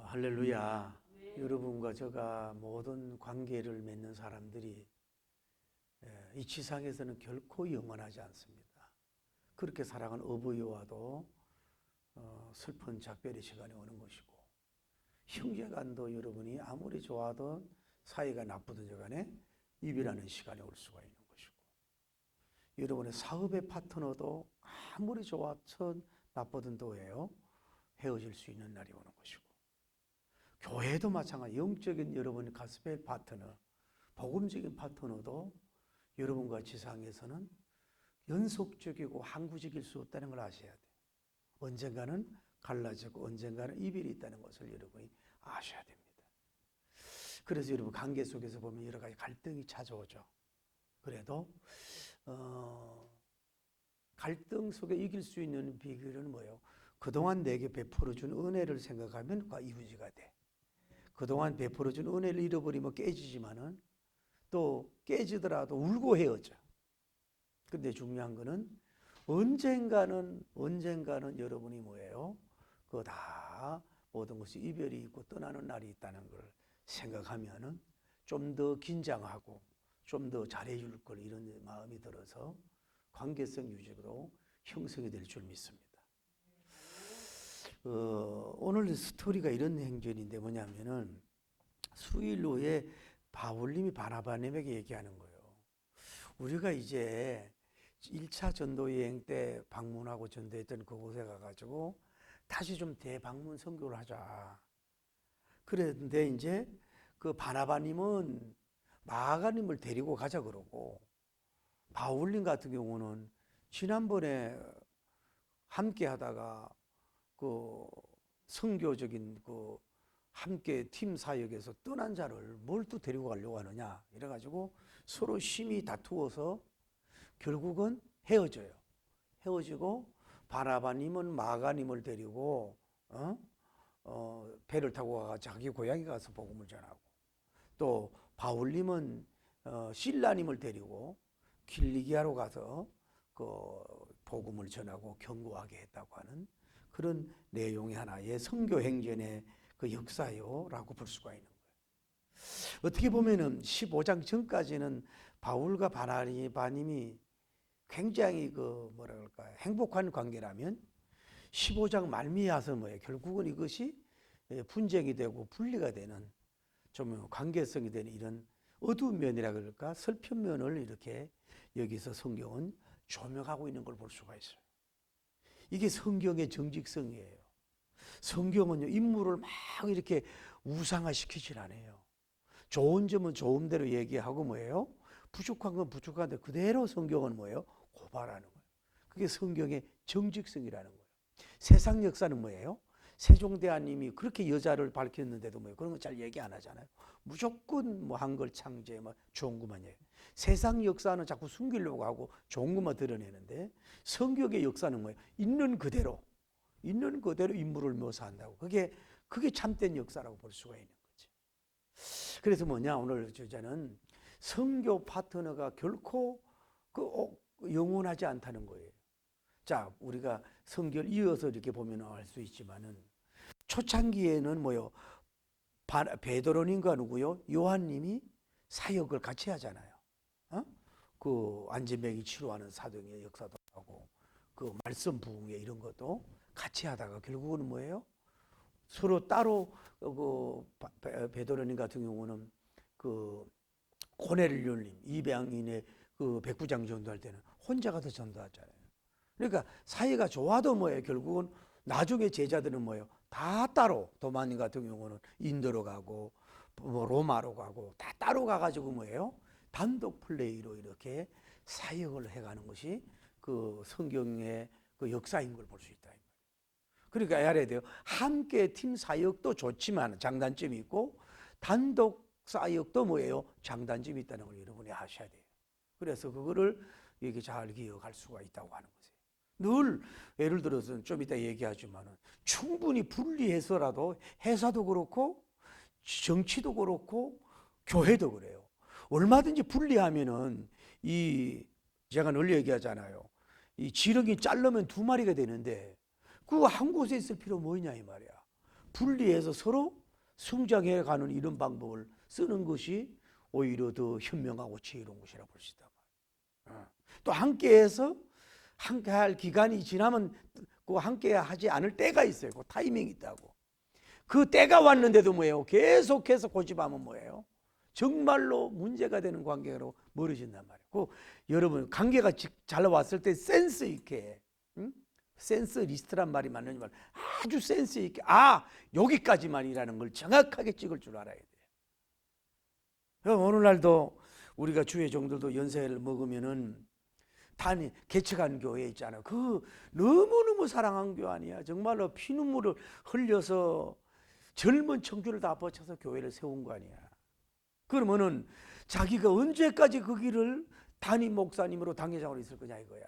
할렐루야. 여러분과 제가 모든 관계를 맺는 사람들이 이 지상에서는 결코 영원하지 않습니다. 그렇게 사랑하는 어부여와도 슬픈 작별의 시간이 오는 것이고, 형제간도 여러분이 아무리 좋아도 사이가 나쁘든 간에 이별하는 시간이 올 수가 있는 것이고, 여러분의 사업의 파트너도 아무리 좋았든 나쁘든 도예요, 헤어질 수 있는 날이 오는 것이고, 교회도 마찬가지. 영적인 여러분의 가스펠 파트너, 복음적인 파트너도 여러분과 지상에서는 연속적이고 항구적일 수 없다는 걸 아셔야 돼요. 언젠가는 갈라지고 언젠가는 이별이 있다는 것을 여러분이 아셔야 됩니다. 그래서 여러분 관계 속에서 보면 여러 가지 갈등이 찾아오죠. 그래도 갈등 속에 이길 수 있는 비결은 뭐예요? 그동안 내게 베풀어준 은혜를 생각하면 이유지가 돼. 그동안 베풀어준 은혜를 잃어버리면 깨지지만은 또 깨지더라도 울고 헤어져. 근데 중요한 거는 언젠가는 여러분이 뭐예요? 그거 다 모든 것이 이별이 있고 떠나는 날이 있다는 걸 생각하면은 좀 더 긴장하고 좀 더 잘해줄 걸 이런 마음이 들어서 관계성 유지로 형성이 될 줄 믿습니다. 오늘 스토리가 이런 행전인데 뭐냐면은 수일 후에 바울님이 바나바님에게 얘기하는 거예요. 우리가 이제 1차 전도 여행 때 방문하고 전도했던 그곳에 가가지고 다시 좀 대방문 선교를 하자. 그런데 이제 그 바나바님은 마가님을 데리고 가자 그러고, 바울님 같은 경우는 지난번에 함께 하다가 그 선교적인 그 함께 팀 사역에서 떠난 자를 뭘 또 데리고 가려고 하느냐 이래가지고 서로 심히 다투어서 결국은 헤어져요. 헤어지고 바나바님은 마가님을 데리고 배를 타고 가서 자기 고향에 가서 복음을 전하고, 또 바울님은 실라님을 데리고 길리기아로 가서 그 복음을 전하고 견고하게 했다고 하는 그런 내용의 하나의 선교 행전의 그 역사요라고 볼 수가 있는 거예요. 어떻게 보면은 15장 전까지는 바울과 바나바님이 굉장히 그 뭐라 그럴까 행복한 관계라면 15장 말미에서 뭐예요? 결국은 이것이 분쟁이 되고 분리가 되는 좀 관계성이 되는 이런 어두운 면이라 그럴까 슬픈 면을 이렇게 여기서 성경은 조명하고 있는 걸 볼 수가 있어요. 이게 성경의 정직성이에요. 성경은요, 인물을 막 이렇게 우상화시키질 않아요. 좋은 점은 좋은 대로 얘기하고 뭐예요? 부족한 건 부족한데 그대로 성경은 뭐예요? 고발하는 거예요. 그게 성경의 정직성이라는 거예요. 세상 역사는 뭐예요? 세종대왕님이 그렇게 여자를 밝혔는데도 뭐예요? 그런 거 잘 얘기 안 하잖아요. 무조건 뭐 한글 창제, 뭐 좋은 것만 얘기해요. 세상 역사는 자꾸 숨기려고 하고 좋은 것만 드러내는데, 성경의 역사는 뭐예요? 있는 그대로 인물을 묘사한다고. 그게 참된 역사라고 볼 수가 있는 거지. 그래서 뭐냐, 오늘 주제는 선교 파트너가 결코 영원하지 않다는 거예요. 자, 우리가 성경을 이어서 이렇게 보면 알 수 있지만은 초창기에는 뭐요? 베드로님과 누구요? 요한님이 사역을 같이 하잖아요. 그 안진뱅이 치료하는 사도의 역사도 하고 그 말씀 부흥회 이런 것도 같이 하다가 결국은 뭐예요? 서로 따로 그 베드로님 같은 경우는 그 고넬료님 이방인의 그 백부장 전도할 때는 혼자 가서 전도하잖아요. 그러니까 사이가 좋아도 뭐예요? 결국은 나중에 제자들은 뭐예요? 다 따로, 도마님 같은 경우는 인도로 가고 뭐 로마로 가고 다 따로 가가지고 뭐예요? 단독 플레이로 이렇게 사역을 해가는 것이 그 성경의 그 역사인 걸 볼 수 있다. 그러니까 알아야 돼요. 함께 팀 사역도 좋지만 장단점이 있고 단독 사역도 뭐예요? 장단점이 있다는 걸 여러분이 아셔야 돼요. 그래서 그거를 이렇게 잘 기억할 수가 있다고 하는 거죠. 늘 예를 들어서 좀 이따 얘기하지만은 충분히 분리해서라도 회사도 그렇고 정치도 그렇고 교회도 그래요. 얼마든지 분리하면은 제가 늘 얘기하잖아요. 이 지렁이 자르면 두 마리가 되는데 그거 한 곳에 있을 필요 뭐냐 이 말이야. 분리해서 서로 성장해 가는 이런 방법을 쓰는 것이 오히려 더 현명하고 지혜로운 것이라 볼 수 있다. 또 함께해서 함께할 기간이 지나면 그 함께하지 않을 때가 있어요. 그 타이밍이 있다고. 그 때가 왔는데도 뭐예요? 계속해서 고집하면 뭐예요? 정말로 문제가 되는 관계로 멀어진단 말이에요. 그 여러분 관계가 잘 왔을 때 센스 있게, 센스 리스트란 말이 맞는지 말 아주 센스 있게 여기까지만이라는 걸 정확하게 찍을 줄 알아야 돼요. 오늘날도 우리가 주의 종들도 연세를 먹으면은 개척한 교회 있잖아요. 그 너무너무 사랑한 교회 아니야. 정말로 피눈물을 흘려서 젊은 청춘을 다 바쳐서 교회를 세운 거 아니야. 그러면은 자기가 언제까지 그 길을 담임 목사님으로 당회장으로 있을 거냐 이거야.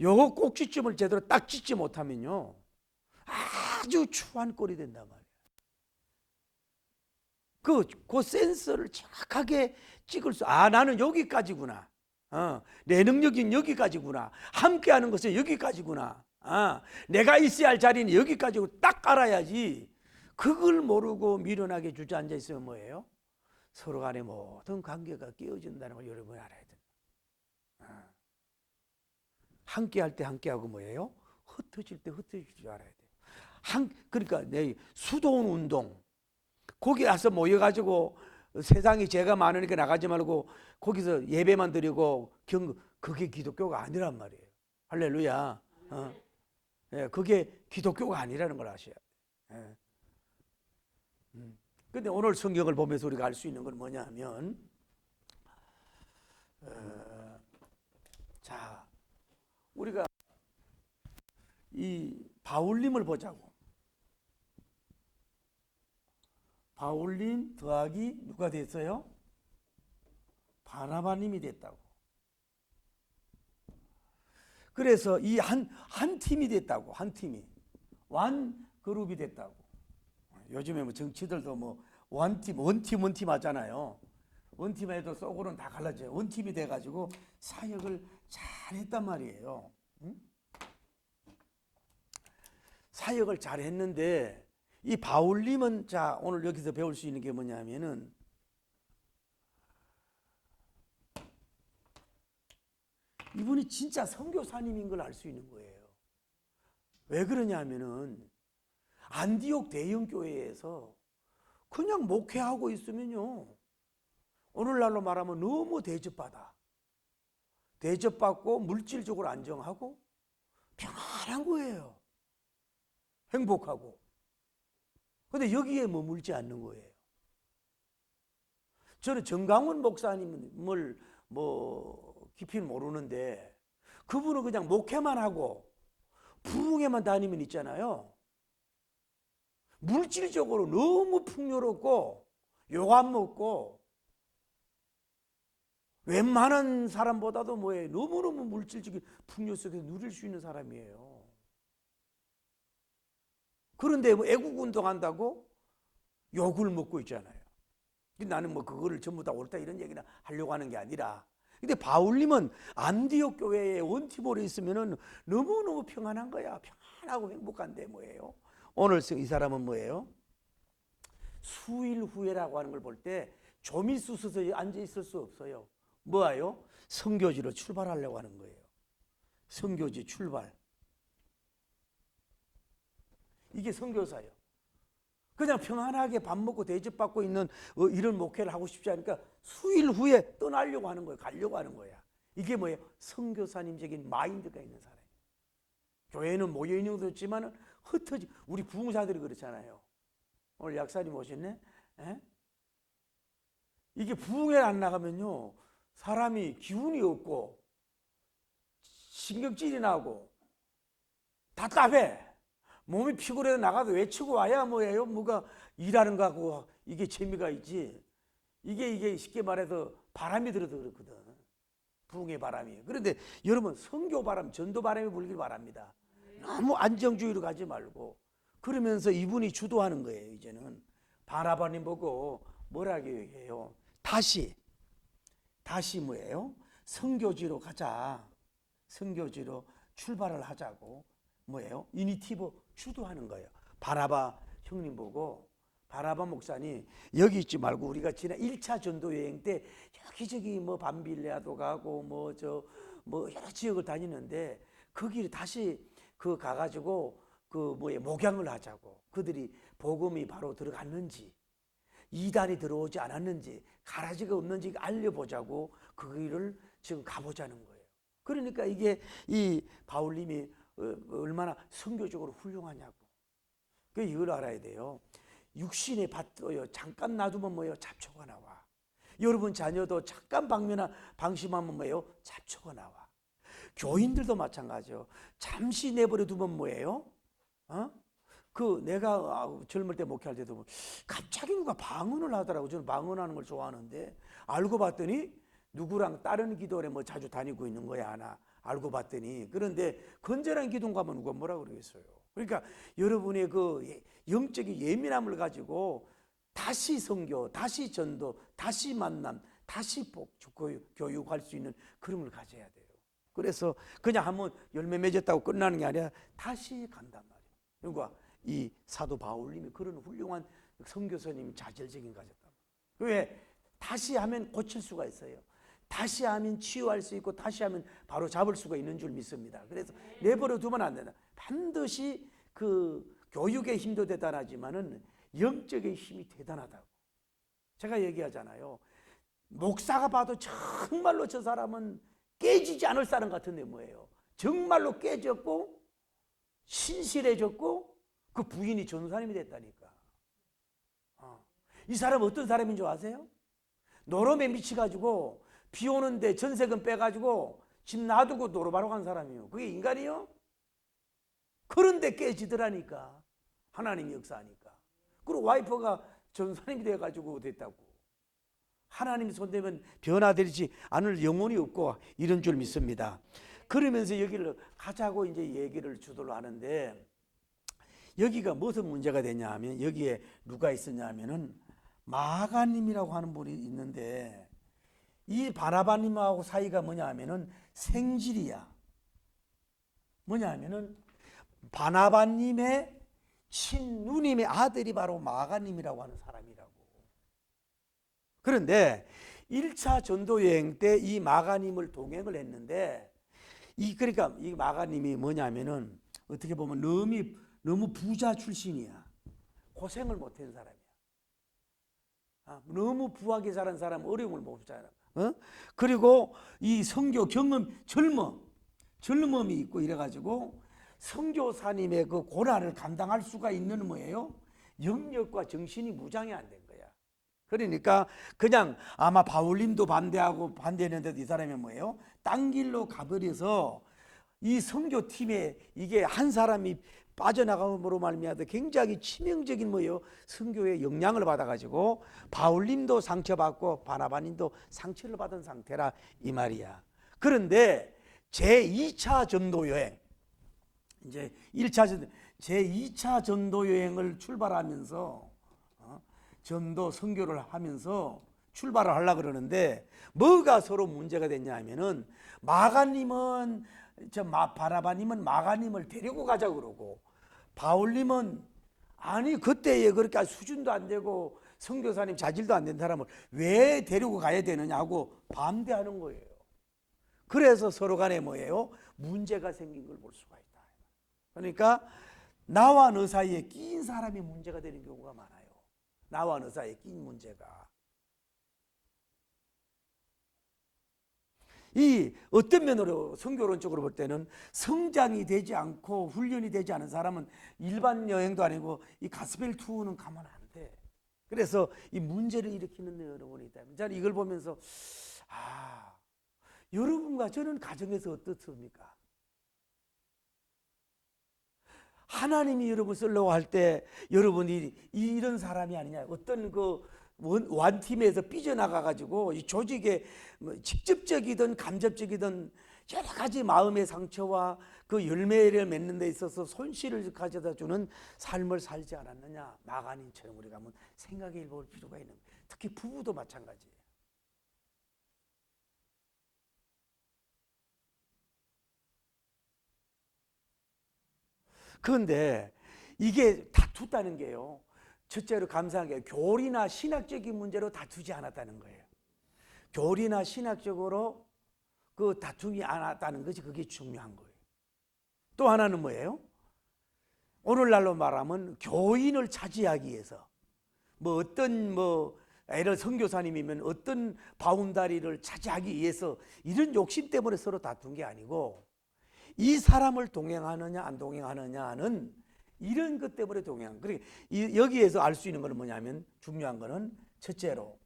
요거 꼭지점을 제대로 딱 찍지 못하면요 아주 추한 꼴이 된단 말이야. 그 센서를 정확하게 찍을 나는 여기까지구나. 내 능력은 여기까지구나. 함께하는 것은 여기까지구나. 내가 있어야 할 자리는 여기까지고 딱 알아야지. 그걸 모르고 미련하게 주저앉아 있으면 뭐예요? 서로 간의 모든 관계가 깨어진다는 걸 여러분이 알아야 돼요. 함께할 때 함께하고 뭐예요? 흩어질 때 흩어질 줄 알아야 돼요. 그러니까 내 수도원 운동 거기 가서 모여가지고 세상이 죄가 많으니까 나가지 말고 거기서 예배만 드리고 그게 기독교가 아니란 말이에요. 할렐루야. 그게 기독교가 아니라는 걸 아셔야 돼요. 근데 오늘 성경을 보면서 우리가 알 수 있는 건 뭐냐 하면 자 우리가 이 바울님을 보자고. 바울님 더하기 누가 됐어요? 바나바님이 됐다고. 그래서 이 한 팀이 됐다고. 한 팀이 완 그룹이 됐다고. 요즘에 뭐 정치들도 뭐 원팀 하잖아요. 원팀 해도 속으로는 다 갈라져요. 원팀이 돼가지고 사역을 잘했단 말이에요. 사역을 잘했는데 이 바울님은 자 오늘 여기서 배울 수 있는 게 뭐냐면은 이분이 진짜 선교사님인 걸 알 수 있는 거예요. 왜 그러냐면은 안디옥 대형 교회에서 그냥 목회하고 있으면요 오늘날로 말하면 너무 대접받고 물질적으로 안정하고 평안한 거예요. 행복하고. 근데 여기에 머물지 않는 거예요. 저는 정강훈 목사님을 뭐 깊이 모르는데 그분은 그냥 목회만 하고 부흥회만 다니면 있잖아요. 물질적으로 너무 풍요롭고 욕 안 먹고 웬만한 사람보다도 뭐예요? 너무너무 물질적인 풍요 속에 누릴 수 있는 사람이에요. 그런데 뭐 애국 운동한다고 욕을 먹고 있잖아요. 나는 뭐 그거를 전부 다 옳다 이런 얘기는 하려고 하는 게 아니라 근데 바울님은 안디옥 교회에 원팀으로 있으면은 너무너무 평안한 거야. 평안하고 행복한데 뭐예요? 오늘 이 사람은 뭐예요? 수일 후에라고 하는 걸 볼 때 좀이 쑤셔서 앉아 있을 수 없어요. 뭐예요? 선교지로 출발하려고 하는 거예요. 선교지 출발. 이게 선교사예요. 그냥 평안하게 밥 먹고 대접받고 있는 이런 목회를 하고 싶지 않으니까 수일 후에 떠나려고 하는 거예요. 가려고 하는 거야. 이게 뭐예요? 선교사님적인 마인드가 있는 사람이에요. 교회는 모여있는 것도 있지만 흩어지 우리 부흥사들이 그렇잖아요. 오늘 약사님 오셨네? 에? 이게 부흥회 안 나가면요 사람이 기운이 없고 신경질이 나고 답답해. 몸이 피곤해서 나가도 외치고 와야 뭐예요? 뭐가 일하는 거하고 이게 재미가 있지. 이게 쉽게 말해서 바람이 들어서 그렇거든. 부흥의 바람이. 그런데 여러분 선교 바람, 전도 바람이 불길 바랍니다. 너무 안정주의로 가지 말고. 그러면서 이분이 주도하는 거예요. 이제는 바나바님 보고 뭐라고 얘기해요? 다시 뭐예요? 선교지로 가자. 선교지로 출발을 하자고 뭐예요? 이니티브 주도하는 거예요. 바나바 형님 보고 바나바 목사님 여기 있지 말고 우리가 지난 1차 전도 여행 때 여기저기 뭐 밤빌레아도 가고 뭐 여러 지역을 다니는데 거기를 다시 그 가가지고 그 뭐에 목양을 하자고, 그들이 복음이 바로 들어갔는지 이단이 들어오지 않았는지 가라지가 없는지 알려보자고 그 길을 지금 가보자는 거예요. 그러니까 이게 이 바울님이 얼마나 선교적으로 훌륭하냐고. 그 이걸 알아야 돼요. 육신의 밭도요 잠깐 놔두면 뭐예요? 잡초가 나와. 여러분 자녀도 잠깐 방심하면 뭐예요? 잡초가 나와. 교인들도 마찬가지요. 잠시 내버려 두면 뭐예요? 내가 젊을 때 목회할 때도 갑자기 누가 방언을 하더라고. 저는 방언하는 걸 좋아하는데 알고 봤더니 누구랑 다른 기도원에 뭐 자주 다니고 있는 거야 하나. 알고 봤더니. 그런데 건전한 기도 가면 누가 뭐라 그러겠어요. 그러니까 여러분의 그 영적인 예민함을 가지고 다시 선교, 다시 전도, 다시 만남, 다시 교육할 수 있는 그런 걸 가져야 돼요. 그래서 그냥 한번 열매 맺었다고 끝나는 게 아니라 다시 간단 말이에요. 그러니까 이 사도 바울님이 그런 훌륭한 선교사님이 자질적인 가졌단 말이에요. 왜? 다시 하면 고칠 수가 있어요. 다시 하면 치유할 수 있고 다시 하면 바로 잡을 수가 있는 줄 믿습니다. 그래서 내버려 두면 안 된다. 반드시 그 교육의 힘도 대단하지만은 영적인 힘이 대단하다고 제가 얘기하잖아요. 목사가 봐도 정말로 저 사람은 깨지지 않을 사람 같은데 뭐예요? 정말로 깨졌고 신실해졌고 그 부인이 전도사님이 됐다니까. 이 사람 어떤 사람인 줄 아세요? 노름에 미치가지고 비 오는데 전세금 빼가지고 집 놔두고 노르바로 간 사람이에요. 그게 인간이요? 그런데 깨지더라니까. 하나님이 역사하니까. 그리고 와이프가 전도사님이 돼가지고 됐다고. 하나님 손대면 변화되지 않을 영혼이 없고 이런 줄 믿습니다. 그러면서 여기를 가자고 이제 얘기를 주도를 하는데 여기가 무슨 문제가 되냐 하면 여기에 누가 있었냐 하면은 마가님이라고 하는 분이 있는데 이 바나바님하고 사이가 뭐냐 하면은 생질이야. 뭐냐 하면은 바나바님의 친누님의 아들이 바로 마가님이라고 하는 사람이라고. 그런데 1차 전도 여행 때 이 마가님을 동행을 했는데 그러니까 이 마가님이 뭐냐면은 어떻게 보면 너무 부자 출신이야. 고생을 못한 사람이야. 너무 부하게 자란 사람 어려움을 못 살아. 그리고 이 선교 경험 젊음이 있고 이래가지고 선교사님의 그 고난을 감당할 수가 있는 뭐예요? 영역과 정신이 무장이 안 된 거야. 그러니까 그냥 아마 바울님도 반대했는데도 이 사람이 뭐예요? 딴 길로 가버려서 이 선교팀에 이게 한 사람이 빠져나감으로 말미암아 굉장히 치명적인 뭐예요? 선교의 영향을 받아가지고 바울님도 상처받고 바나바님도 상처를 받은 상태라 이 말이야. 그런데 제2차 전도 여행 이제 1차 제2차 전도 여행을 출발하면서 전도 선교를 하면서 출발을 하려고 그러는데 뭐가 서로 문제가 됐냐 하면은 마가님은 바나바님은 마가님을 데리고 가자고 그러고 바울님은 아니 그때에 그렇게 수준도 안 되고 선교사님 자질도 안 된 사람을 왜 데리고 가야 되느냐고 반대하는 거예요. 그래서 서로 간에 뭐예요? 문제가 생긴 걸 볼 수가 있다. 그러니까 나와 너 사이에 끼인 사람이 문제가 되는 경우가 많아요. 나와 너 사이에 끼인 문제가. 이 어떤 면으로 선교론적으로 볼 때는 성장이 되지 않고 훈련이 되지 않은 사람은 일반 여행도 아니고 이 가스펠 투어는 가면 안 돼. 그래서 이 문제를 일으키는 여러분이 있다. 저는 이걸 보면서 여러분과 저는 가정에서 어떻습니까? 하나님이 여러분 쓰려고 할 때 여러분이 이런 사람이 아니냐. 어떤 그 원팀에서 삐져나가가지고 이 조직에 직접적이든 간접적이든 여러 가지 마음의 상처와 그 열매를 맺는 데 있어서 손실을 가져다 주는 삶을 살지 않았느냐. 마가님처럼 우리가 한번 생각해 볼 필요가 있는 거예요. 특히 부부도 마찬가지예요. 그런데 이게 다투다는 게요, 첫째로 감사한 게 교리나 신학적인 문제로 다투지 않았다는 거예요. 교리나 신학적으로 그 다툼이 않았다는 것이 그게 중요한 거예요. 또 하나는 뭐예요? 오늘날로 말하면 교인을 차지하기 위해서 뭐 어떤 예를 선교사님이면 어떤 바운다리를 차지하기 위해서 이런 욕심 때문에 서로 다툰 게 아니고 이 사람을 동행하느냐 안 동행하느냐는 이런 것 때문에 동행. 그러니까 여기에서 알 수 있는 것은 뭐냐면 중요한 것은 첫째로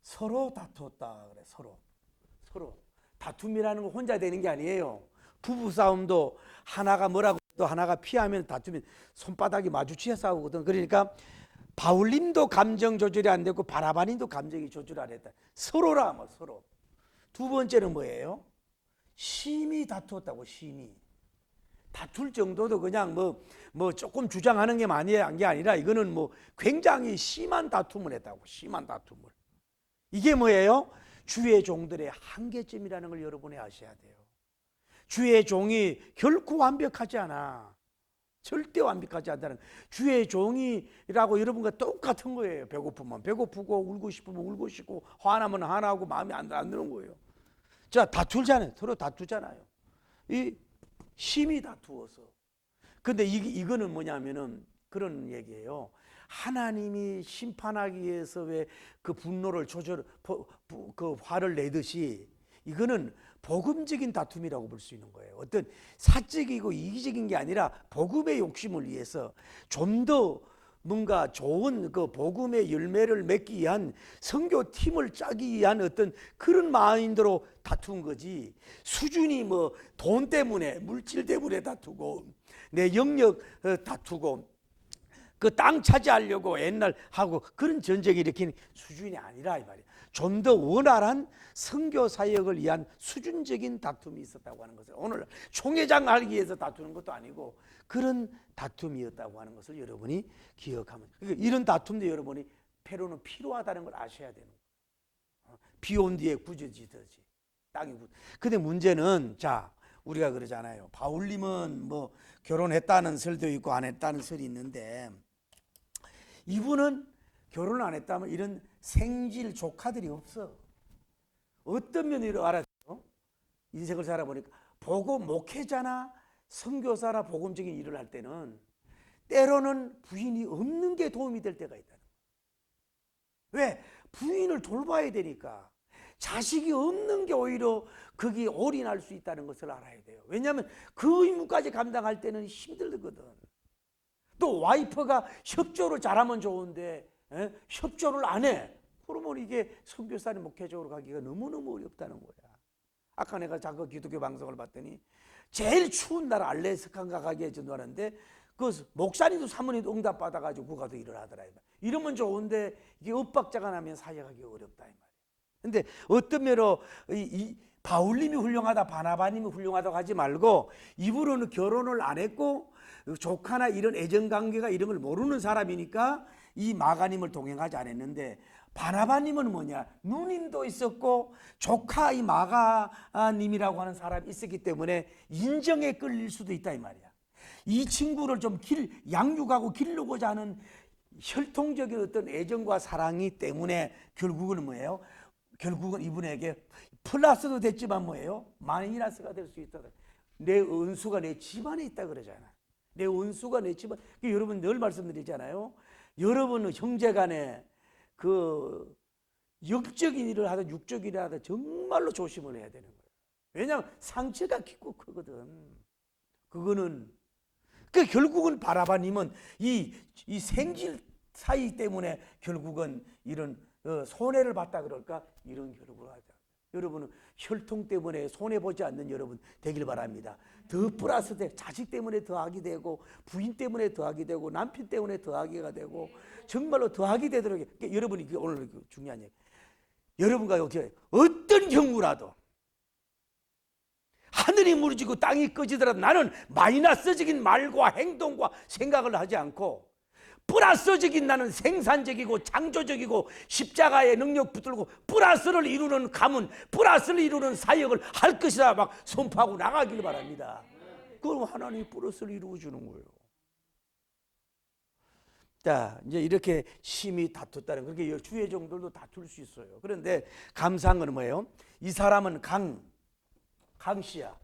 서로 다투었다 그래. 서로 다툼이라는 건 혼자 되는 게 아니에요. 부부 싸움도 하나가 뭐라고 또 하나가 피하면 다투면 손바닥이 마주치어 싸우거든. 그러니까 바울님도 감정 조절이 안 되고 바나바님도 감정이 조절 안 했다. 서로라 뭐 서로. 두 번째는 뭐예요? 심히 다투었다고. 심히 다툴 정도도 그냥 뭐 조금 주장하는 게 많이 한 게 아니라 이거는 뭐 굉장히 심한 다툼을 했다고. 심한 다툼을. 이게 뭐예요? 주의 종들의 한계점이라는 걸 여러분이 아셔야 돼요. 주의 종이 결코 완벽하지 않아. 절대 완벽하지 않다는, 주의 종이라고 여러분과 똑같은 거예요. 배고프면 배고프고 울고 싶으면 울고 싶고 화나면 화나고 마음이 안 드는 거예요. 자, 다투잖아요. 서로 다투잖아요. 이 심히 다투어서. 근데 이거는 뭐냐면은 그런 얘기예요. 하나님이 심판하기 위해서 왜 그 분노를 그 화를 내듯이 이거는 복음적인 다툼이라고 볼 수 있는 거예요. 어떤 사적이고 이기적인 게 아니라 복음의 욕심을 위해서 좀 더 뭔가 좋은 그 복음의 열매를 맺기 위한 선교팀을 짜기 위한 어떤 그런 마인드로 다툰 거지, 수준이 뭐 돈 때문에 물질 때문에 다투고 내 영역 다투고 그 땅 차지하려고 옛날 하고 그런 전쟁이 일으킨 수준이 아니라 이 말이에요. 좀 더 원활한 선교 사역을 위한 수준적인 다툼이 있었다고 하는 것을, 오늘 총회장 하기 위해서 다투는 것도 아니고 그런 다툼이었다고 하는 것을 여러분이 기억하면, 그러니까 이런 다툼도 여러분이 때로는 필요하다는 걸 아셔야 되는 거예요. 비 온 뒤에 굳어지듯이 땅이 근데 문제는, 자, 우리가 그러잖아요. 바울님은 뭐 결혼했다는 설도 있고 안 했다는 설이 있는데, 이분은 결혼을 안 했다면 이런 생질 조카들이 없어. 어떤 면으로 알았죠? 인생을 살아보니까 목회자나 선교사나 복음적인 일을 할 때는 때로는 부인이 없는 게 도움이 될 때가 있다는 거예요. 왜? 부인을 돌봐야 되니까. 자식이 없는 게 오히려 거기 올인할 수 있다는 것을 알아야 돼요. 왜냐하면 그 의무까지 감당할 때는 힘들거든. 또 와이프가 협조를 잘하면 좋은데 협조를 안 해. 그러면 이게 선교사님 목회적으로 가기가 너무너무 어렵다는 거야. 아까 내가 자꾸 기독교 방송을 봤더니 제일 추운 나라 알래스카인가 가기에 전화하는데 그 목사님도 사모님도 응답 받아가지고 그 가서 일을 하더라. 이러면 좋은데 이게 엇박자가 나면 사역하기 어렵다 이 말이야. 근데 어떤 면으로 이 바울님이 훌륭하다, 바나바님이 훌륭하다고 하지 말고, 이분은 결혼을 안 했고 조카나 이런 애정관계가 이런 걸 모르는 사람이니까 이 마가님을 동행하지 않았는데, 바나바님은 뭐냐, 누님도 있었고 조카 이 마가님이라고 하는 사람이 있었기 때문에 인정에 끌릴 수도 있다 이 말이야. 이 친구를 좀 양육하고 기르고자 하는 혈통적인 어떤 애정과 사랑이 때문에 결국은 뭐예요? 결국은 이분에게 플러스도 됐지만 뭐예요? 마이너스가 될 수 있다. 내 은수가 내 집안에 있다 그러잖아. 내 은수가 내 집안. 여러분 늘 말씀드리잖아요. 여러분은 형제간에 그 영적인 일을 하든 육적인 일을 하든 정말로 조심을 해야 되는 거예요. 왜냐하면 상처가 깊고 크거든. 그거는 결국은 바나바님은 이 생질 사이 때문에 결국은 이런 손해를 봤다 그럴까? 이런 결국을 하자. 여러분은 혈통 때문에 손해보지 않는 여러분 되길 바랍니다. 더 플러스 돼. 자식 때문에 더하게 되고, 부인 때문에 더하게 되고, 남편 때문에 더하게가 되고, 정말로 더하게 되도록. 그러니까 여러분이 오늘 중요한 얘기. 여러분과 이렇게 어떤 경우라도 하늘이 무너지고 땅이 꺼지더라도 나는 마이너스적인 말과 행동과 생각을 하지 않고 플러스적인, 나는 생산적이고 창조적이고 십자가의 능력 붙들고 플러스를 이루는 가문, 플러스를 이루는 사역을 할 것이다 막 선포하고 나가기를 바랍니다. 그럼 하나님이 플러스를 이루어 주는 거예요. 자, 이제 이렇게 심히 다퉜다는, 그렇게 주회종들도 다툴 수 있어요. 그런데 감사한 건 뭐예요? 이 사람은 강씨야.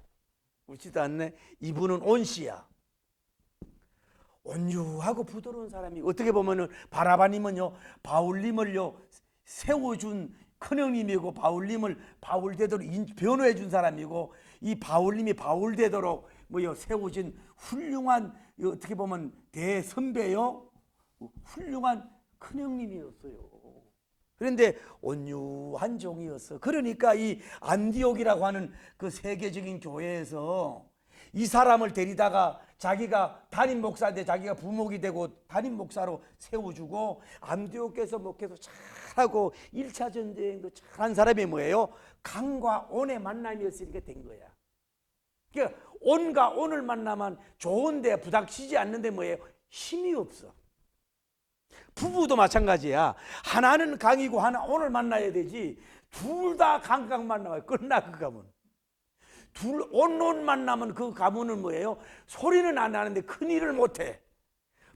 웃지도 않네. 이분은 온씨야. 온유하고 부드러운 사람이, 어떻게 보면은 바라바님은요, 바울님을요 세워준 큰형님이고, 바울님을 바울되도록 변호해 준 사람이고, 이 바울님이 바울되도록 세워진 훌륭한, 어떻게 보면 대선배요, 훌륭한 큰형님이었어요. 그런데 온유한 종이었어. 그러니까 이 안디옥이라고 하는 그 세계적인 교회에서 이 사람을 데리다가 자기가 담임 목사인데 자기가 부목이 되고 담임 목사로 세워주고, 안디옥에서 목회도 잘하고 1차 전쟁도 잘한 사람이 뭐예요? 강과 온의 만남이었으니까 된 거야. 그러니까 온과 온을 만나면 좋은데 부닥치지 않는데 뭐예요? 힘이 없어. 부부도 마찬가지야. 하나는 강이고 하나 온을 만나야 되지, 둘 다 강강 만나면 끝나. 그 가문 둘 온 만나면 그 가문은 뭐예요? 소리는 안 나는데 큰일을 못해.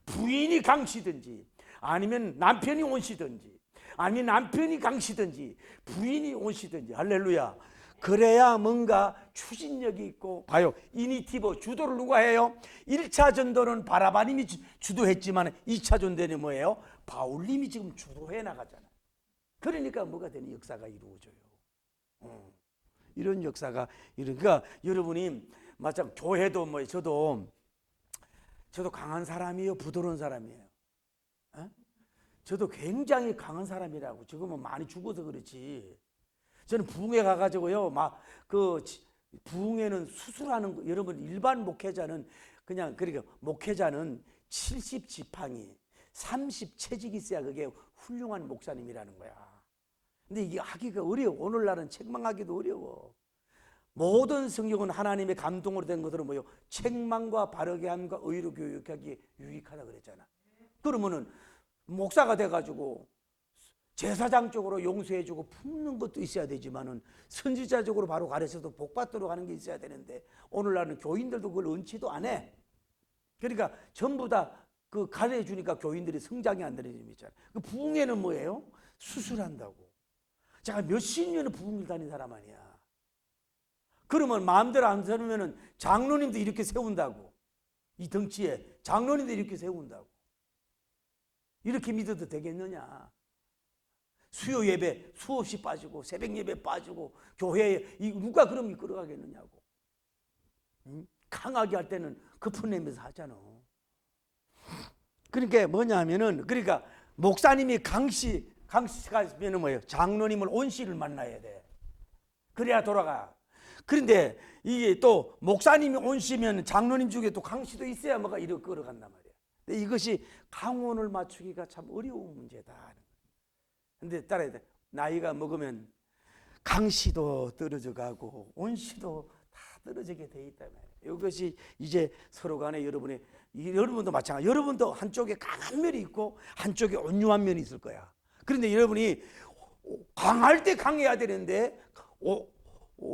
부인이 강씨든지 아니면 남편이 온씨든지 아니면 남편이 강씨든지 부인이 온씨든지, 할렐루야. 그래야 뭔가 추진력이 있고. 봐요, 이니티브 주도를 누가 해요? 1차 전도는 바라바님이 주도했지만 2차 전도는 뭐예요? 바울님이 지금 주도해 나가잖아요. 그러니까 뭐가 되는 역사가 이루어져요. 이런 역사가. 그러니까 여러분이 마찬 교회도 저도 강한 사람이에요, 부드러운 사람이에요. 저도 굉장히 강한 사람이라고. 지금은 많이 죽어서 그렇지. 저는 부흥회 가가지고요, 부흥회는 수술하는 거, 여러분 일반 목회자는 그러니까 목회자는 70지팡이 30채직이 있어야 그게 훌륭한 목사님이라는 거야. 근데 이게 하기가 어려워. 오늘날은 책망하기도 어려워. 모든 성경은 하나님의 감동으로 된 것으로 책망과 바르게 함과 의로 교육하기에 유익하다 그랬잖아. 그러면은 목사가 돼가지고 제사장적으로 용서해주고 품는 것도 있어야 되지만은 선지자적으로 바로 가르쳐도 복받도록 하는 게 있어야 되는데, 오늘날은 교인들도 그걸 은치도 안 해. 그러니까 전부 다 그 가르쳐주니까 교인들이 성장이 안 되는 점이 있잖아요. 그 부흥회는 뭐예요? 수술한다고. 제가 몇십 년을 부흥을 다닌 사람 아니야. 그러면 마음대로 안 세우면은 장로님도 이렇게 세운다고. 이 덩치에 장로님도 이렇게 세운다고. 이렇게 믿어도 되겠느냐? 수요 예배 수없이 빠지고 새벽 예배 빠지고 교회에 누가 그럼 이끌어가겠느냐고. 강하게 할 때는 급한 내면서 하잖아. 그러니까 뭐냐 하면은, 그러니까 목사님이 강씨가 면은 뭐예요? 장로님을 온씨를 만나야 돼. 그래야 돌아가. 그런데 이게 또 목사님이 온씨면 장로님 중에 또 강씨도 있어야 뭐가 이렇게 끌어간단 말이야. 근데 이것이 강온을 맞추기가 참 어려운 문제다. 근데 따라야 돼. 나이가 먹으면 강씨도 떨어져 가고 온씨도 다 떨어지게 돼 있단 말이에요. 이것이 이제 서로 간에 여러분도 마찬가지. 여러분도 한쪽에 강한 면이 있고 한쪽에 온유한 면이 있을 거야. 그런데 여러분이 강할 때 강해야 되는데,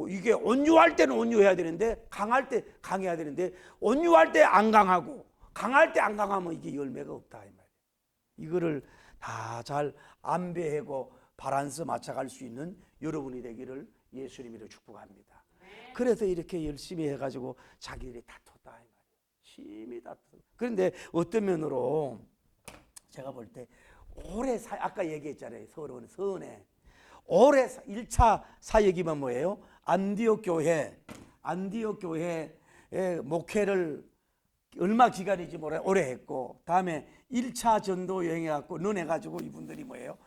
이게 온유할 때는 온유해야 되는데, 강할 때 강해야 되는데, 온유할 때 안 강하고 강할 때 안 강하면 이게 열매가 없다 이 말이에요. 이거를 다 잘 안배하고 바란스 맞춰갈 수 있는 여러분이 되기를 예수님으로 축복합니다. 그래서 이렇게 열심히 해가지고 자기들이 다퉜다 이 말이에요. 심히 다퉜. 그런데 어떤 면으로 제가 볼 때 오래 아까 얘기했잖아요. 서은에 올해 1차 사역이면 뭐예요? 안디옥 교회의 목회를 얼마 기간이지 오래 했고, 다음에 1차 전도 여행해갖고 논해가지고 이분들이 뭐예요?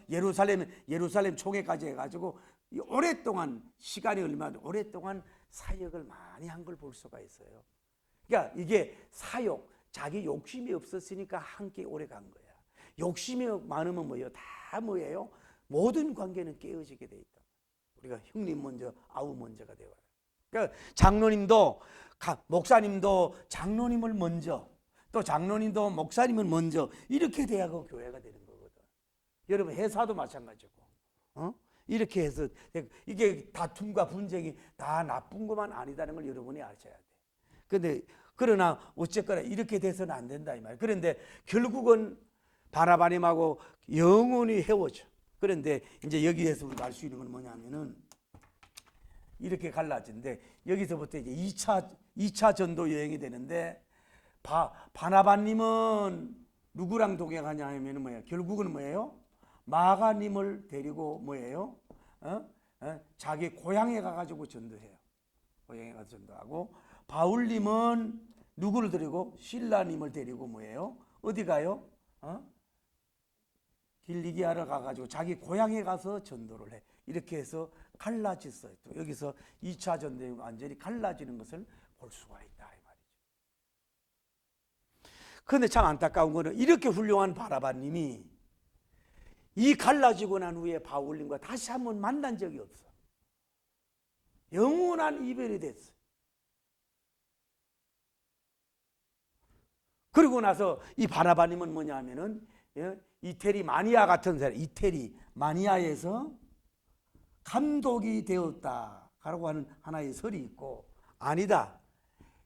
예루살렘 총회까지 해가지고 오랫동안 시간이 오랫동안 사역을 많이 한 걸 볼 수가 있어요. 그러니까 이게 사역, 자기 욕심이 없었으니까 함께 오래 간 거야. 욕심이 많으면 뭐예요? 다 뭐예요? 모든 관계는 깨어지게 돼 있다. 우리가 형님 먼저, 아우 먼저가 되어요. 그러니까 장로님도 목사님도 장로님을 먼저, 또 장로님도 목사님을 먼저, 이렇게 돼야 그 교회가 되는 거거든. 여러분 회사도 마찬가지고, 이렇게 해서 이게 다툼과 분쟁이 다 나쁜 것만 아니다는 걸 여러분이 아셔야 돼. 그러나 어쨌거나 이렇게 돼서는 안 된다 이 말. 그런데 결국은 바나바님하고 영원히 헤어져. 그런데 이제 여기에서 우리가 알 수 있는 건 뭐냐면은 이렇게 갈라진데, 여기서부터 이제 2차 전도 여행이 되는데, 바나바님은 누구랑 동행하냐 하면 뭐예요? 결국은 뭐예요? 마가님을 데리고 뭐예요? 자기 고향에 가가지고 전도해요. 고향에 가서 전도하고, 바울님은 누구를 데리고? 실라님을 데리고 뭐예요? 어디 가요? 길리기아를 가가지고 자기 고향에 가서 전도를 해. 이렇게 해서 갈라졌어요. 또 여기서 2차 전도가 완전히 갈라지는 것을 볼 수가 있다 이 말이죠. 그런데 참 안타까운 거는 이렇게 훌륭한 바나바님이 이 갈라지고 난 후에 바울님과 다시 한번 만난 적이 없어. 영원한 이별이 됐어. 그리고 나서 이 바나바님은 뭐냐 하면은 이태리 마니아 같은 사람, 이태리 마니아에서 감독이 되었다라고 하는 하나의 설이 있고, 아니다,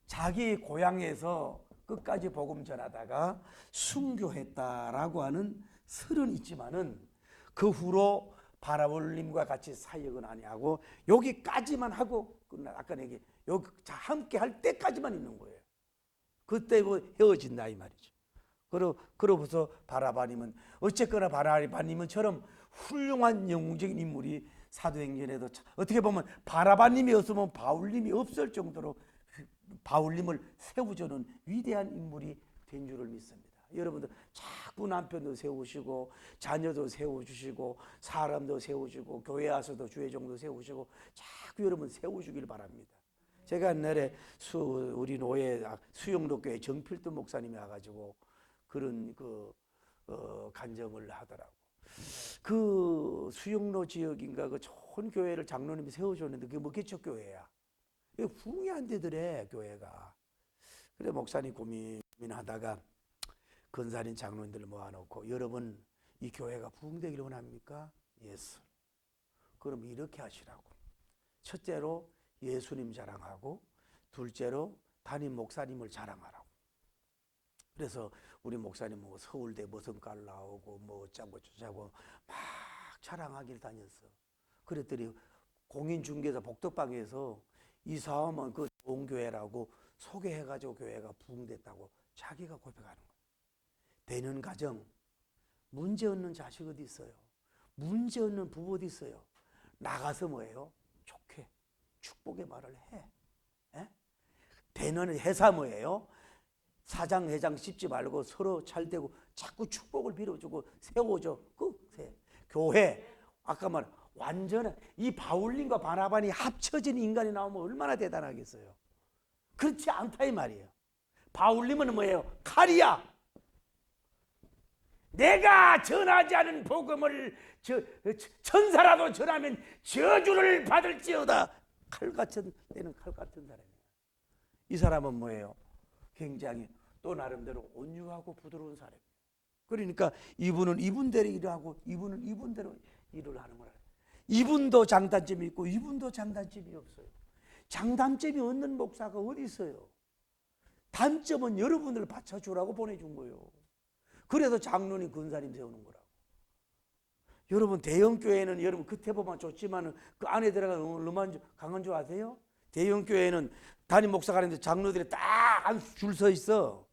자기 고향에서 끝까지 복음 전하다가 순교했다라고 하는 설은 있지만은 그 후로 바나바님과 같이 사역은 아니하고 여기까지만 하고 끝나. 아까 얘기 여기 함께 할 때까지만 있는 거예요. 그때 헤어진다 이 말이죠. 그러고서 바나바님은 어쨌거나 바나바님은처럼 훌륭한 영웅적인 인물이 사도행전에도 어떻게 보면 바나바님이 없으면 바울님이 없을 정도로 바울님을 세워주는 위대한 인물이 된 줄을 믿습니다. 여러분들 자꾸 남편도 세우시고 자녀도 세워주시고 사람도 세워주고 교회 와서도 주회종도 세우시고 자꾸 여러분 세워주길 바랍니다. 제가 옛날에 우리 노예 수영로교회 정필도 목사님이 와가지고 그런 간증을 하더라고. 그 수영로 지역인가 그 좋은 교회를 장로님이 세워줬는데 그게 뭐 개척교회야. 이게 부흥이 안 되더래 교회가. 그래 목사님 고민하다가 근사님 장로님들을 모아놓고, 여러분 이 교회가 부흥되기를 원합니까? 예수. 그럼 이렇게 하시라고. 첫째로 예수님 자랑하고, 둘째로 담임 목사님을 자랑하라고. 그래서 우리 목사님 뭐 서울대 무슨 과를 나오고 뭐 어쩌고 저쩌고 막 자랑하길 다녔어. 그랬더니 공인중개사 복덕방에서 이 사람은 그 좋은 교회라고 소개해가지고 교회가 부흥됐다고 자기가 고백하는 거예요. 되는 가정, 문제 없는 자식 어디 있어요? 문제 없는 부부 어디 있어요? 나가서 뭐예요? 좋게 축복의 말을 해. 에? 되는 회사 뭐예요? 사장 회장 씹지 말고 서로 잘되고 자꾸 축복을 빌어주고 세워줘. 교회 아까 말 완전한 이 바울님과 바나바니 합쳐진 인간이 나오면 얼마나 대단하겠어요. 그렇지 않다 이 말이에요. 바울님은 뭐예요? 칼이야. 내가 전하지 않은 복음을 천사라도 전하면 저주를 받을지어다. 칼 같은 사람이에요. 이 사람은 뭐예요? 굉장히 또 나름대로 온유하고 부드러운 사람이에요. 그러니까 이분은 이분대로 일을 하고 이분은 이분대로 일을 하는 거예요. 이분도 장단점이 있고 이분도 장단점이 없어요. 장단점이 없는 목사가 어디 있어요? 단점은 여러분을 받쳐주라고 보내준 거예요. 그래서 장로님 근사님 세우는 거라고. 여러분 대형교회는 여러분 겉에 보면 좋지만 그 안에 들어가면 얼마나 강한 줄 아세요? 대형교회는 담임 목사가 있는데 장로들이 딱 줄 서 있어.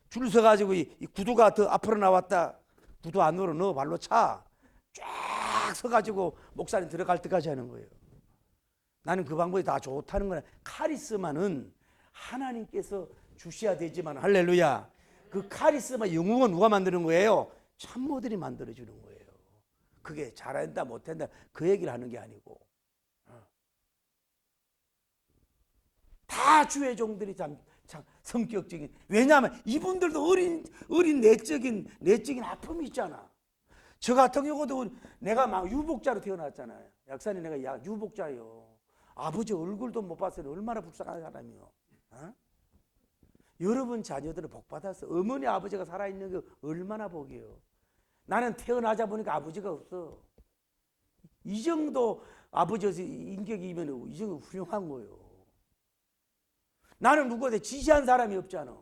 줄 서가지고 이 구두가 더 앞으로 나왔다. 구두 안으로 넣어 발로 차. 쫙 서가지고 목사님 들어갈 때까지 하는 거예요. 나는 그 방법이 다 좋다는 거야. 카리스마는 하나님께서 주셔야 되지만 할렐루야. 그 카리스마 영웅은 누가 만드는 거예요? 참모들이 만들어주는 거예요. 그게 잘한다 못한다 그 얘기를 하는 게 아니고 다 주의 종들이 참 성격적인, 왜냐하면 이분들도 어린 내적인 아픔이 있잖아. 저 같은 경우도 내가 막 유복자로 태어났잖아요. 약사님 내가 유복자예요. 아버지 얼굴도 못 봤으니 얼마나 불쌍한 사람이요. 어? 여러분 자녀들은 복 받았어. 어머니 아버지가 살아있는 게 얼마나 복이에요. 나는 태어나자 보니까 아버지가 없어. 이 정도 아버지에서 인격이면 이 정도 훌륭한 거예요. 나는 누구한테 지시한 사람이 없잖아.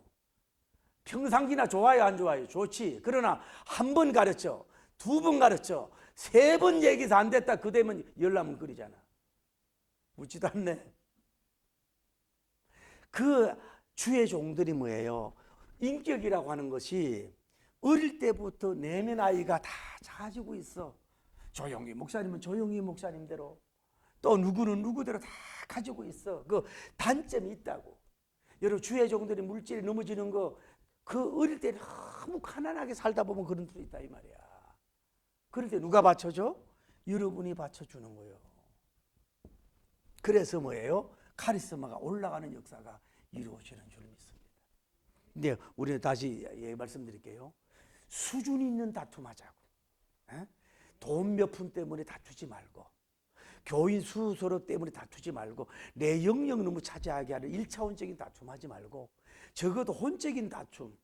평상기나 좋아요, 안 좋아요? 좋지. 그러나 한 번 가르쳐, 두 번 가르쳐, 세 번 얘기해서 안 됐다. 그 되면 열나문거리잖아. 묻지도 않네. 그 주의 종들이 뭐예요? 인격이라고 하는 것이 어릴 때부터 내면 아이가 다 가지고 있어. 조용히 목사님은 조용히 목사님대로, 또 누구는 누구대로 다 가지고 있어. 그 단점이 있다고. 여러분, 주의 종들이 물질에 넘어지는 거, 그 어릴 때 너무 가난하게 살다 보면 그런 일이 있다 이 말이야. 그럴 때 누가 받쳐줘? 여러분이 받쳐주는 거예요. 그래서 뭐예요? 카리스마가 올라가는 역사가 이루어지는 줄 믿습니다. 근데 우리는 다시 말씀드릴게요. 수준 있는 다툼하자고. 돈 몇 푼 때문에 다투지 말고, 교인 수 서로 때문에 다투지 말고, 내 영역 너무 차지하게 하는 1차원적인 다툼하지 말고, 적어도 혼적인 다툼,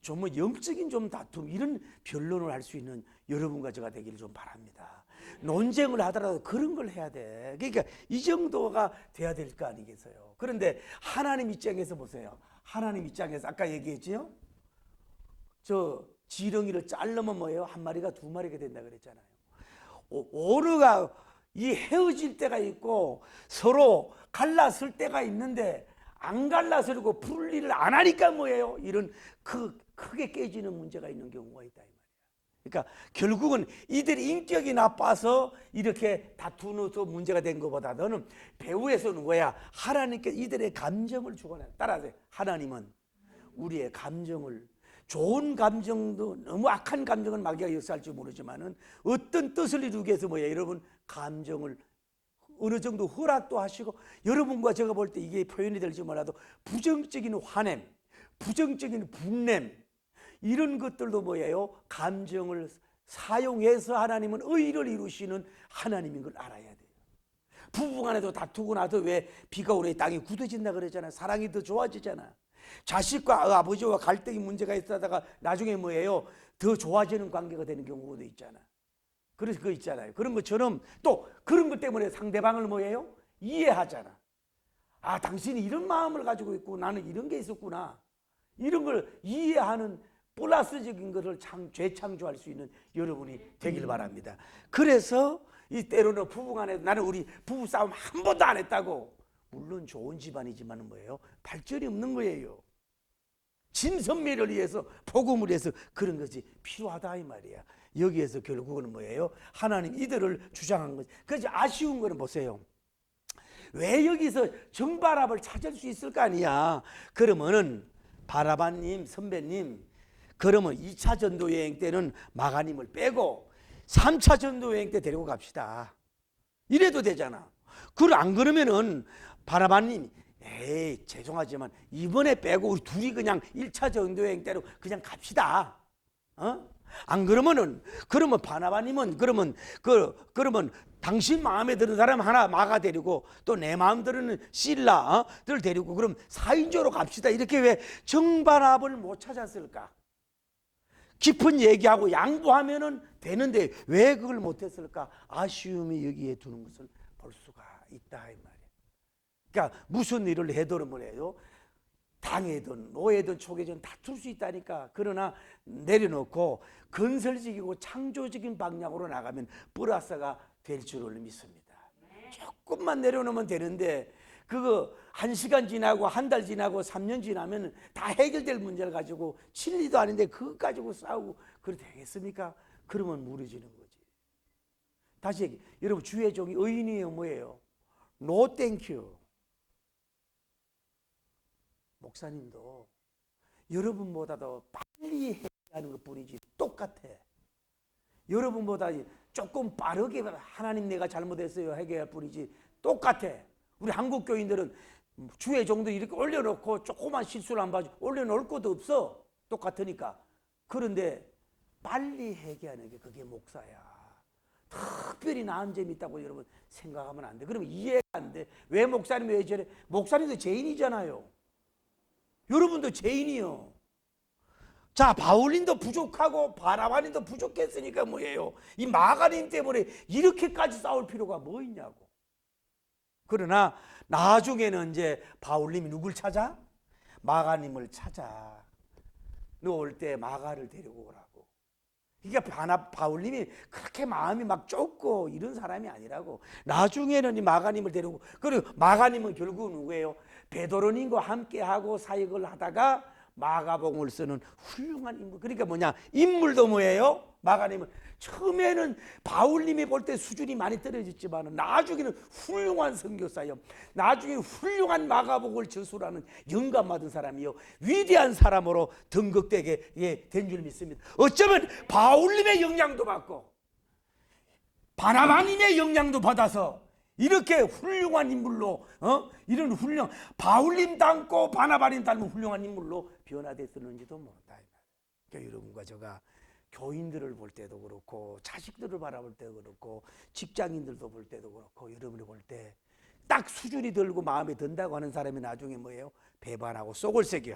좀 뭐 영적인 좀 다툼, 이런 변론을 할 수 있는 여러분과 제가 되기를 좀 바랍니다. 논쟁을 하더라도 그런 걸 해야 돼. 그러니까 이 정도가 돼야 될 거 아니겠어요. 그런데 하나님 입장에서 보세요. 하나님 입장에서 아까 얘기했지요? 저 지렁이를 자르면 뭐예요? 한 마리가 두 마리가 된다 그랬잖아요. 오르가 이 헤어질 때가 있고 서로 갈라설 때가 있는데, 안 갈라서고 분리를 안 하니까 뭐예요? 이런 크게 깨지는 문제가 있는 경우가 있다 이 말이야. 그러니까 결국은 이들이 인격이 나빠서 이렇게 다투면서 문제가 된 것보다 너는 배후에서는 뭐야? 하나님께 이들의 감정을 주거나. 따라서 하나님은 우리의 감정을, 좋은 감정도, 너무 악한 감정은 마귀가 역사할지 모르지만은 어떤 뜻을 이루기 위해서 뭐야? 여러분, 감정을 어느 정도 허락도 하시고, 여러분과 제가 볼 때 이게 표현이 될지 몰라도 부정적인 화냄, 부정적인 분냄, 이런 것들도 뭐예요? 감정을 사용해서 하나님은 의를 이루시는 하나님인 걸 알아야 돼요. 부부간에도 다투고 나서 왜 비가 오래 땅이 굳어진다 그랬잖아요. 사랑이 더 좋아지잖아. 자식과 아버지와 갈등이 문제가 있다가 나중에 뭐예요? 더 좋아지는 관계가 되는 경우도 있잖아. 그래서 그거 있잖아요. 그런 것처럼 또 그런 것 때문에 상대방을 뭐예요? 이해하잖아. 아, 당신이 이런 마음을 가지고 있고 나는 이런 게 있었구나. 이런 걸 이해하는 플러스적인 것을 재창조할 수 있는 여러분이 되길 바랍니다. 그래서 이 때로는 부부간에 나는 우리 부부 싸움 한 번도 안 했다고. 물론 좋은 집안이지만 뭐예요? 발전이 없는 거예요. 진선미를 위해서, 복음을 위해서 그런 것이 필요하다 이 말이야. 여기에서 결국은 뭐예요? 하나님 이들을 주장한 거지. 그래서 아쉬운 거는 보세요. 왜 여기서 정바랍을 찾을 수 있을 거 아니야. 그러면은 바라바님, 선배님, 그러면 2차 전도 여행 때는 마가님을 빼고 3차 전도 여행 때 데리고 갑시다. 이래도 되잖아. 안 그러면은 바라바님, 에이 죄송하지만 이번에 빼고 우리 둘이 그냥 1차 전도 여행 때로 그냥 갑시다. 안 그러면은, 그러면 바나바님은 그러면 당신 마음에 드는 사람 하나 마가 데리고 또 내 마음 드는 실라들 데리고 그럼 4인조로 갑시다. 이렇게 왜 정반합을 못 찾았을까? 깊은 얘기하고 양보하면은 되는데 왜 그걸 못했을까? 아쉬움이 여기에 두는 것을 볼 수가 있다 이 말이에요. 그러니까 무슨 일을 해도 뭐래요? 당해든 노예든 초계든 다툴 수 있다니까. 그러나 내려놓고 건설적이고 창조적인 방향으로 나가면 플러스가 될 줄을 믿습니다. 조금만 내려놓으면 되는데 그거 1시간 지나고 한 달 지나고 3년 지나면 다 해결될 문제를 가지고 진리도 아닌데 그것 가지고 싸우고 그래 되겠습니까? 그러면 무너지는 거지. 다시 얘기, 여러분 주의 종이 의인이에요 뭐예요? No thank you. 목사님도 여러분보다도 빨리 해결하는 것 뿐이지 똑같아. 여러분보다 조금 빠르게 하나님 내가 잘못했어요 해결할 뿐이지 똑같아. 우리 한국 교인들은 주의 종도 이렇게 올려놓고 조그만 실수를 안 봐줘. 올려놓을 것도 없어. 똑같으니까. 그런데 빨리 해결하는 게 그게 목사야. 특별히 나은 점이 있다고 여러분 생각하면 안 돼. 그러면 이해가 안 돼. 왜 목사님이 왜 저래? 목사님도 죄인이잖아요. 여러분도 죄인이요. 자, 바울님도 부족하고 바나바님도 부족했으니까 뭐예요? 이 마가님 때문에 이렇게까지 싸울 필요가 뭐 있냐고. 그러나 나중에는 이제 바울님이 누굴 찾아? 마가님을 찾아. 너 올 때 마가를 데리고 오라고. 그러니까 바울님이 그렇게 마음이 막 좁고 이런 사람이 아니라고. 나중에는 이 마가님을 데리고, 그리고 마가님은 결국 누구예요? 베드로님과 함께하고 사역을 하다가 마가복음을 쓰는 훌륭한 인물. 그러니까 뭐냐, 인물도 뭐예요? 마가님은 처음에는 바울님이 볼 때 수준이 많이 떨어졌지만 나중에는 훌륭한 선교사요, 나중에 훌륭한 마가복음을 저술하는 영감 받은 사람이요, 위대한 사람으로 등극되게 된 줄 믿습니다. 어쩌면 바울님의 영향도 받고 바나바님의 영향도 받아서 이렇게 훌륭한 인물로, 이런 훌륭한, 바울님 닮고 바나바님 닮은 훌륭한 인물로 변화됐었는지도 모른다. 그러니까 여러분과 제가 교인들을 볼 때도 그렇고, 자식들을 바라볼 때도 그렇고, 직장인들도 볼 때도 그렇고, 여러분이 볼 때 딱 수준이 들고 마음에 든다고 하는 사람이 나중에 뭐예요? 배반하고 속을 새겨.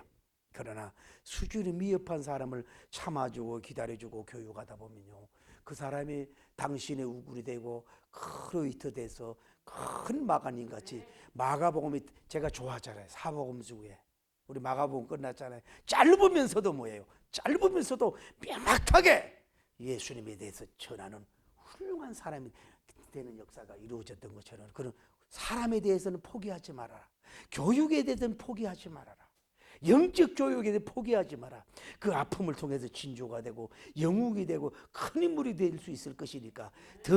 그러나 수준이 미흡한 사람을 참아주고 기다려주고 교육하다 보면요, 그 사람이 당신의 우굴이 되고 큰 의터 돼서 큰 마가님 같이, 마가복음이 제가 좋아하잖아요. 사복음 중에 우리 마가복음 끝났잖아요. 짧으면서도 뭐예요? 짧으면서도 명확하게 예수님에 대해서 전하는 훌륭한 사람이 되는 역사가 이루어졌던 것처럼, 그런 사람에 대해서는 포기하지 말아라. 교육에 대해서는 포기하지 말아라. 영적 교육에 대해 포기하지 마라. 그 아픔을 통해서 진조가 되고 영웅이 되고 큰 인물이 될 수 있을 것이니까 더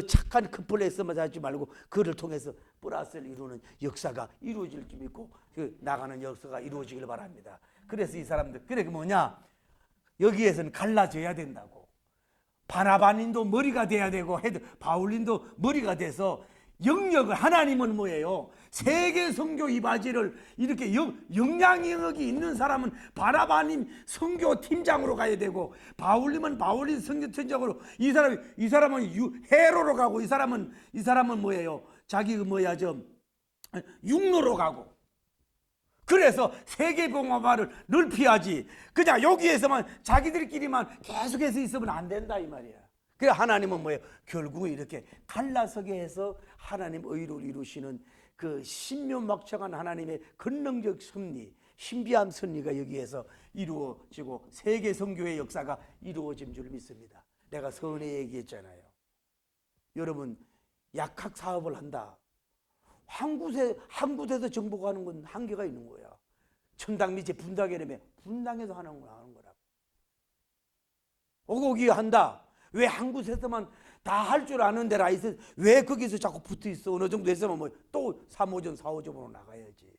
착한 커플에서만 하지 말고 그를 통해서 플러스를 이루는 역사가 이루어질 줄 믿고 나가는 역사가 이루어지길 바랍니다. 그래서 이 사람들, 그래 뭐냐, 여기에서는 갈라져야 된다고. 바나바님도 머리가 돼야 되고 바울님도 머리가 돼서 영역을, 하나님은 뭐예요? 세계 선교 이바지를 이렇게 영향력이 있는 사람은 바나바님 선교 팀장으로 가야 되고, 바울님은 바울님 선교 팀장으로, 이 사람은 해로로 가고, 이 사람은 뭐예요? 자기 뭐야 좀 육로로 가고. 그래서 세계 봉화발을 넓혀야지. 그냥 여기에서만 자기들끼리만 계속해서 있으면 안 된다 이 말이야. 그래 하나님은 뭐예요? 결국은 이렇게 갈라서게 해서 하나님 의를 이루시는 그 신묘막청한 하나님의 권능적 섭리, 신비한 섭리가 여기에서 이루어지고 세계 선교의 역사가 이루어진 줄 믿습니다. 내가 선에 얘기했잖아요. 여러분, 약학 사업을 한다. 한 곳에서 정복하는 건 한계가 있는 거야. 천당 밑에 분당이라며, 분당에서 하는 거라고. 오고기 한다. 왜 한 곳에서만 다 할 줄 아는 데라 있어? 왜 거기서 자꾸 붙어 있어? 어느 정도 했으면 뭐 또 3호점, 4호점으로 나가야지.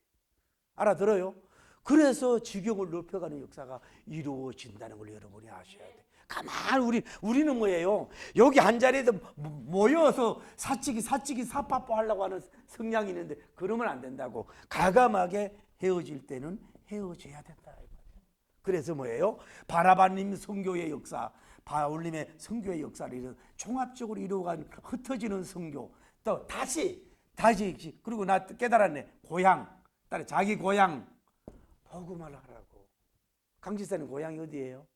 알아들어요? 그래서 지경을 높여가는 역사가 이루어진다는 걸 여러분이 아셔야 돼. 가만 우리는 뭐예요? 여기 한 자리에서 모여서 사치기 사빠빠 하려고 하는 성향이 있는데 그러면 안 된다고. 과감하게 헤어질 때는 헤어져야 된다. 그래서 뭐예요? 바나바님 선교의 역사, 바울님의 선교의 역사를 이런 종합적으로 이루어간 흩어지는 선교, 또 다시 그리고 나 깨달았네. 고향, 자기 고향 복음을 하라고. 강지사님 고향이 어디예요?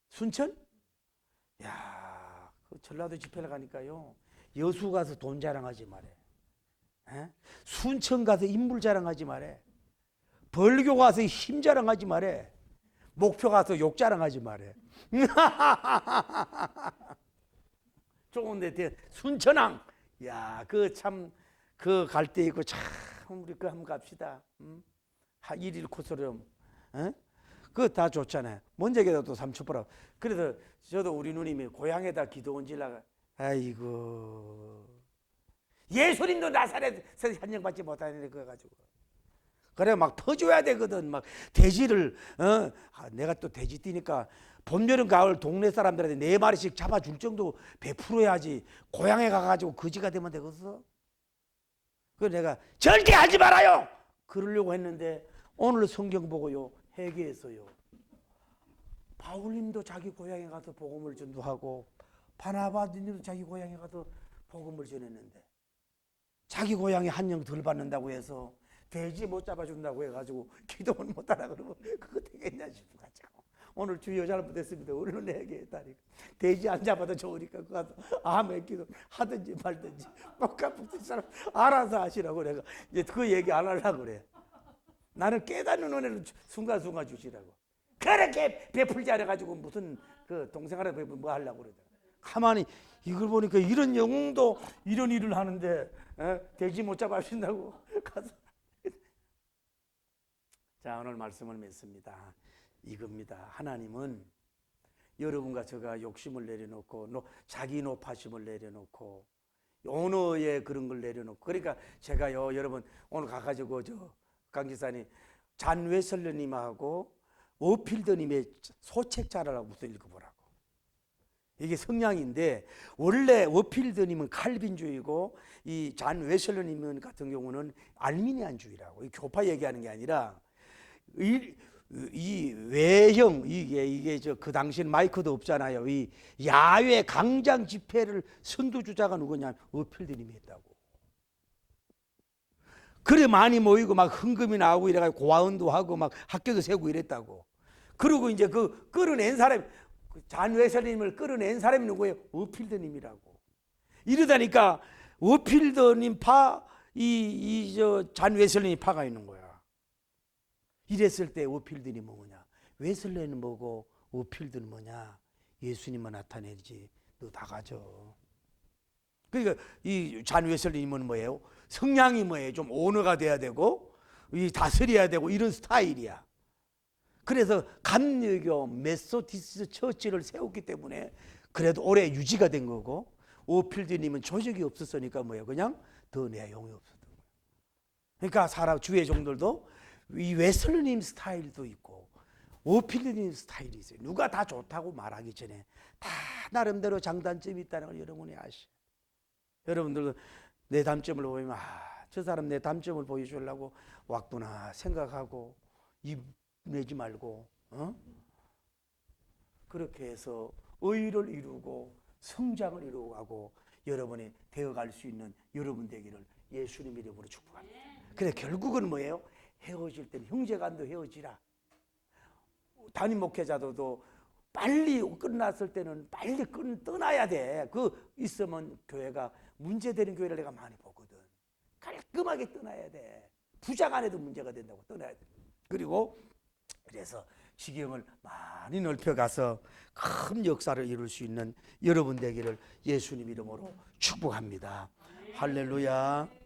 순천? 야, 그 전라도 집회를 가니까요, 여수 가서 돈 자랑하지 말해. 에? 순천 가서 인물 자랑하지 말해. 벌교 가서 힘 자랑하지 말해. 목표 가서 욕 자랑하지 말해. 좋은데 순천항, 야, 그 참 그 갈 때 있고 참 우리 그 한번 갑시다. 일일 코스로, 그거 다 좋잖아요. 먼저게도 또 삼천포라. 그래서 저도 우리 누님이 고향에다 기도 온질라가, 아이고 예수님도 나사렛에서 환영받지 못하는 거 가지고. 그래 막 퍼줘야 되거든. 막 돼지를 내가 또 돼지 뛰니까 봄, 여름, 가을 동네 사람들한테 4마리씩 잡아줄 정도 베풀어야지. 고향에 가가지고 거지가 되면 되겠어? 그래서 내가 절대 하지 말아요! 그러려고 했는데 오늘 성경 보고요, 회개했어요. 바울님도 자기 고향에 가서 복음을 전도하고 바나바님도 자기 고향에 가서 복음을 전했는데 자기 고향에 한 명 덜 받는다고 해서 돼지 못 잡아준다고 해가지고 기도는 못하라 그러면 그거 되겠냐 싶어가지고 오늘 주여 잘못했습니다. 우리는 회개했다니까. 돼지 안 잡아도 좋으니까 그거 가서 아멘 기도 하든지 말든지 똑같은 사람 알아서 하시라고 내가 이제 그 얘기 안 하려고 그래. 나는 깨닫는 은혜를 순간순간 주시라고. 그렇게 베풀지 않아가지고 무슨 그 동생하라 뭐 하려고 그러잖아. 가만히 이걸 보니까 이런 영웅도 이런 일을 하는데 돼지 못 잡아주신다고 가서. 자, 오늘 말씀을 맺습니다. 이겁니다. 하나님은 여러분과 제가 욕심을 내려놓고 자기 높아심을 내려놓고 언어에 그런 걸 내려놓고, 그러니까 제가요 여러분 오늘 가가지고 강 지사님 잔 웨슬러님하고 워필더님의 소책자라고 무슨 읽어보라고. 이게 성향인데 원래 워필더님은 칼빈주의고 이 잔 웨슬러님 같은 경우는 알미니안주의라고. 이 교파 얘기하는 게 아니라 이 외형 이게 그 당시엔 마이크도 없잖아요. 이 야외 강장 집회를 선두주자가 누구냐? 워필드님이 했다고. 그래 많이 모이고 막 헌금이 나오고 이래가지고 고아원도 하고 막 학교도 세우고 이랬다고. 그리고 이제 그 끌어낸 사람, 잔 웨슬러님을 끌어낸 사람이 누구예요? 워필드님이라고. 이러다니까 워필드님 파, 잔 웨슬러님 파가 있는 거야. 이랬을 때 워필드는 뭐냐? 웨슬레는 뭐고 워필드는 뭐냐? 예수님만 나타내지 너 다 가져. 그러니까 이 잔 웨슬레님은 뭐예요? 성향이 뭐예요? 좀 오너가 돼야 되고 이 다스려야 되고 이런 스타일이야. 그래서 감리교 메소디스트 처치를 세웠기 때문에 그래도 오래 유지가 된 거고, 워필드님은 조직이 없었으니까 뭐예요? 그냥 더 내용이 없었던 거예요. 그러니까 사람 주의 종들도 이 웨슬러님 스타일도 있고 워필드님 스타일이 있어요. 누가 다 좋다고 말하기 전에 다 나름대로 장단점이 있다는 걸 여러분이 아시죠. 여러분들도 내 단점을 보면 저 사람 내 단점을 보여주려고 왔구나 생각하고 입 내지 말고 그렇게 해서 의를 이루고 성장을 이루고 가고 여러분이 되어갈 수 있는 여러분 되기를 예수님 이름으로 축복합니다. 그래 결국은 뭐예요? 헤어질 때는 형제간도 헤어지라. 담임 목회자도 빨리 끝났을 때는 빨리 떠나야 돼. 그 있으면 교회가 문제되는 교회를 내가 많이 보거든. 깔끔하게 떠나야 돼. 부자간에도 문제가 된다고 떠나야 돼. 그리고 그래서 지경을 많이 넓혀가서 큰 역사를 이룰 수 있는 여러분 되기를 예수님 이름으로 축복합니다. 할렐루야.